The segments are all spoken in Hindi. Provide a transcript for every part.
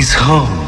is home।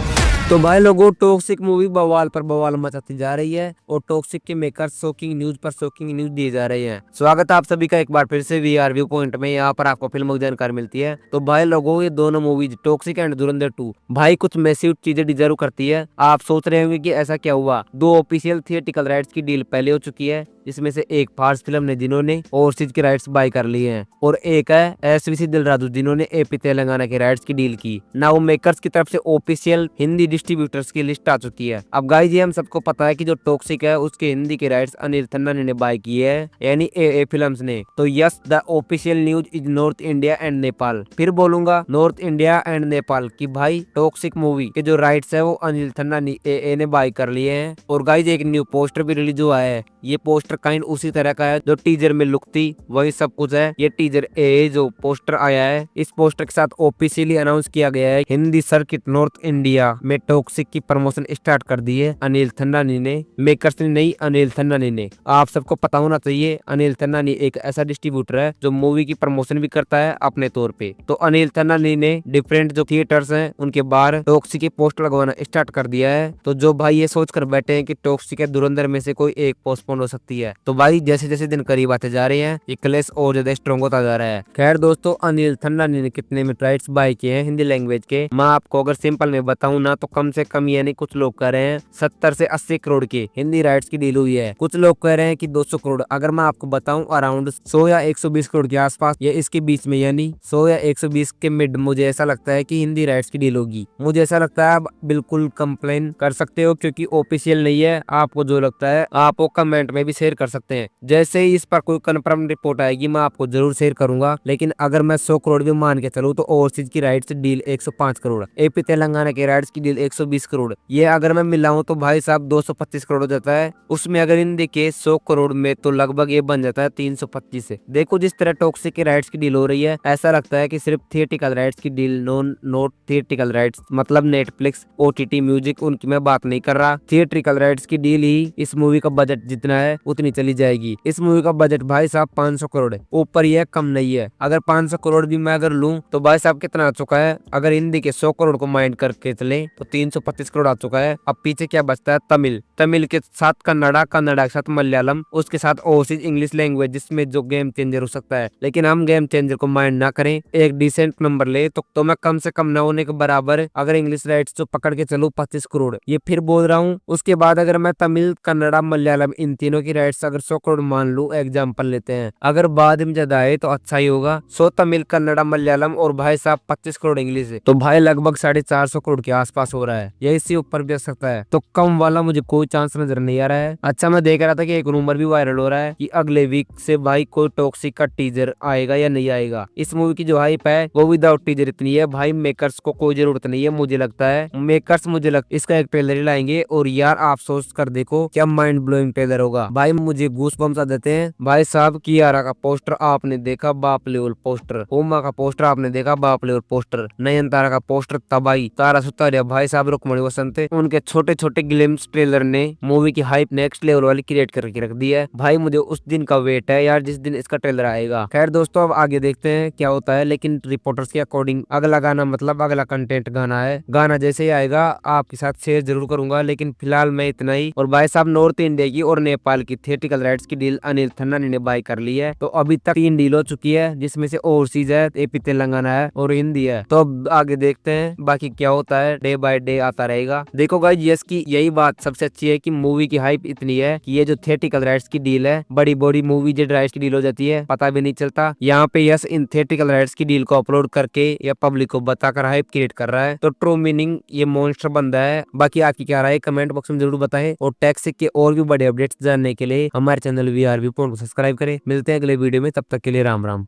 तो भाई लोगों, टॉक्सिक मूवी बवाल पर बवाल मचाती जा रही है और टॉक्सिक के मेकर शॉकिंग न्यूज पर शॉकिंग न्यूज दिए जा रहे हैं। स्वागत है आप सभी का एक बार फिर से वीआर व्यू पॉइंट में। यहाँ पर आपको फिल्मों की जानकारी मिलती है। तो भाई लोगों, ये दोनों मूवीज टॉक्सिक एंड धुरंधर 2 भाई कुछ मैसिव चीजें डिजर्व करती है। आप सोच रहे होंगे कि ऐसा क्या हुआ। 2 ऑफिशियल थिएटिकल राइट्स की डील पहले हो चुकी है, जिसमें से एक फार्स फिल्म ने जिन्होंने ओवरसीज के राइट्स बाय कर लिए हैं और एक है एसवीसी दिलराजू जिन्होंने एपी तेलंगाना के राइट्स की डील की। ना वो मेकर्स की तरफ से ऑफिशियल हिंदी डिस्ट्रीब्यूटर्स की लिस्ट आ चुकी है। अब गाइस, ये हम सबको पता है कि जो टॉक्सिक है उसके हिंदी के राइट्स अनिल थन्ना ने बाय किए हैं, यानी ए फिल्म्स ने। तो yes, the official news is north India and Nepal. फिर बोलूंगा नॉर्थ इंडिया एंड नेपाल की भाई टॉक्सिक मूवी के जो राइट्स है वो अनिल थन्ना ने बाय कर लिए हैं। और गाइस, एक न्यू पोस्टर भी रिलीज हुआ है। ये पोस्टर काइंड उसी तरह का है जो टीजर में लुक थी, वही सब कुछ है। ये टीजर ए जो पोस्टर आया है, इस पोस्टर के साथ ऑफिशियली अनाउंस किया गया है हिंदी सर्किट नॉर्थ इंडिया में टॉक्सिक की प्रमोशन स्टार्ट कर दी है अनिल थन्नानी ने। मेकर्स ने नहीं, अनिल थन्नानी ने। आप सबको पता होना चाहिए अनिल थन्नानी एक ऐसा डिस्ट्रीब्यूटर है जो मूवी की प्रमोशन भी करता है अपने तौर पे। तो अनिल थन्नानी ने डिफरेंट जो थिएटर्स हैं उनके बाहर टॉक्सिक के पोस्टर लगवाना स्टार्ट कर दिया है। तो जो भाई ये सोच कर बैठे हैं कि टॉक्सिक धुरंधर में से कोई एक पोस्टपोन हो सकती है, तो भाई जैसे जैसे दिन करीब आते जा रहे हैं ये क्लेश और ज्यादा स्ट्रॉन्ग होता जा रहा है। खैर दोस्तों, अनिल थन्नानी ने कितने में राइट्स बाय किए हैं हिंदी लैंग्वेज के, मैं आपको अगर सिंपल में बताऊं ना तो कम से कम यानी कुछ लोग कह रहे हैं 70 से 80 करोड़ की हिंदी राइट्स की डील हुई है। कुछ लोग कह रहे हैं कि 200 करोड़। अगर मैं आपको बताऊं अराउंड 100 या 120 करोड़ के आसपास या इसके बीच में, यानी 100 या 120 के मिड मुझे ऐसा लगता है कि हिंदी राइट्स की डील होगी। मुझे ऐसा लगता है आप बिल्कुल कंप्लेन कर सकते हो क्योंकि ऑफिशियल नहीं है। आपको जो लगता है आप वो कमेंट में भी शेयर कर सकते हैं। जैसे ही इस पर कोई कंफर्म रिपोर्ट आएगी मैं आपको जरूर शेयर करूंगा। लेकिन अगर मैं 100 करोड़ भी मान के चलूं तो ओवरसीज की rights deal 105 crore, AP Telangana के राइट्स की डील 120 करोड़, ये अगर मैं मिलाऊं तो भाई साहब 225 करोड़ हो जाता है। उसमें अगर हिंदी के 100 करोड़ में तो लगभग ये बन जाता है 325 से। देखो जिस तरह टॉक्सिक के राइट्स की डील हो रही है, ऐसा लगता है कि सिर्फ थिएटिकल राइट्स की डील, नॉट थिएटिकल राइट्स मतलब नेटफ्लिक्स, ओटीटी म्यूजिक, उनकी मैं बात नहीं कर रहा। थिएट्रिकल राइट्स की डील ही इस मूवी का बजट जितना है उतनी चली जाएगी। इस मूवी का बजट भाई साहब 500 करोड़ है, ऊपर ही है, कम नहीं है। अगर 500 करोड़ भी मैं अगर लूं तो भाई साहब कितना आ चुका है। अगर हिंदी के 100 करोड़ को माइंड करके चले तो 325 करोड़ आ चुका है। अब पीछे क्या बचता है? तमिल के साथ कन्नड़ा, कन्नड़ा के साथ मलयालम, उसके साथ ओवरसीज इंग्लिश लैंग्वेज जिसमें जो गेम चेंजर हो सकता है। लेकिन हम गेम चेंजर को माइंड ना करें, एक डिसेंट नंबर ले तो मैं कम से कम न होने के बराबर अगर इंग्लिश राइट्स जो पकड़ के चलूं 25 करोड़, ये फिर बोल रहा हूँ। उसके बाद अगर मैं तमिल, कन्नड़ा, मलयालम इन तीनों की राइट्स अगर 100 करोड़ मान लूं, एग्जाम्पल लेते हैं, अगर बाद में ज्यादा आए तो अच्छा ही होगा। 100 तमिल, कन्नड़ा, मलयालम और भाई साहब 25 करोड़ इंग्लिश है, तो भाई लगभग 450 करोड़ के आसपास हो रहा है, या इससे ऊपर भी आ सकता है। तो कम वाला मुझे कोई चांस नजर नहीं आ रहा है। अच्छा, मैं देख रहा था कि एक रूमर भी वायरल हो रहा है कि अगले वीक से भाई कोई टॉक्सिक का टीजर आएगा या नहीं आएगा। इस मूवी की जो हाइप है वो विदाउट टीजर इतनी है, भाई मेकर्स को कोई जरूरत नहीं है। मुझे लगता है मेकर्स इसका एक ट्रेलर ही लाएंगे और यार आप सोच कर देखो क्या माइंड ब्लोइंग ट्रेलर होगा। भाई मुझे गूस बम्स आ देते हैं। भाई साहब कियारा का पोस्टर आपने देखा, बाप लेवल पोस्टर। होमा का पोस्टर आपने देखा, बाप लेवल पोस्टर। नयनतारा का पोस्टर तबाही। तारा सुतारिया, भाई साहब रुक्मणी वसंत, उनके छोटे छोटे ग्लिम्स ट्रेलर ने मूवी की हाइप नेक्स्ट लेवल वाली क्रिएट करके रख दी है। भाई मुझे उस दिन का वेट है यार जिस दिन इसका ट्रेलर आएगा। खैर दोस्तों, अब आगे देखते हैं क्या होता है। लेकिन रिपोर्टर्स के अकॉर्डिंग अगला गाना मतलब अगला कंटेंट गाना है। गाना जैसे ही आएगा आपके साथ शेयर जरूर करूंगा। लेकिन फिलहाल मैं इतना ही। और भाई साहब नॉर्थ इंडिया की और नेपाल की थिएटिकल राइट्स की डील अनिल थन्नानी ने बाय कर ली है। तो अभी तक 3 डील हो चुकी है, जिसमें से ओवरसीज है, एपी तेलंगाना है और हिंदी है। तो अब आगे देखते हैं बाकी क्या होता है। डे बाय डे आता रहेगा। देखो गाइस, यस की यही बात सबसे अच्छी है कि मूवी की हाइप इतनी है कि ये जो थिएटिकल राइट्स की डील है, बड़ी बड़ी मूवी जो राइट्स की डील हो जाती है पता भी नहीं चलता। यहाँ पे यस इन थिएटिकल राइट्स की डील को अपलोड करके या पब्लिक को बताकर हाइप क्रिएट कर रहा है। तो ट्रू मीनिंग ये मॉन्स्टर बंदा है। बाकी आपकी क्या राय है कमेंट बॉक्स में जरूर बताएं। और टैक्स के और भी बड़े अपडेट्स जानने के लिए हमारे चैनल वीआर व्यू पॉइंट को सब्सक्राइब करें। मिलते हैं अगले वीडियो में, तब तक के लिए राम राम।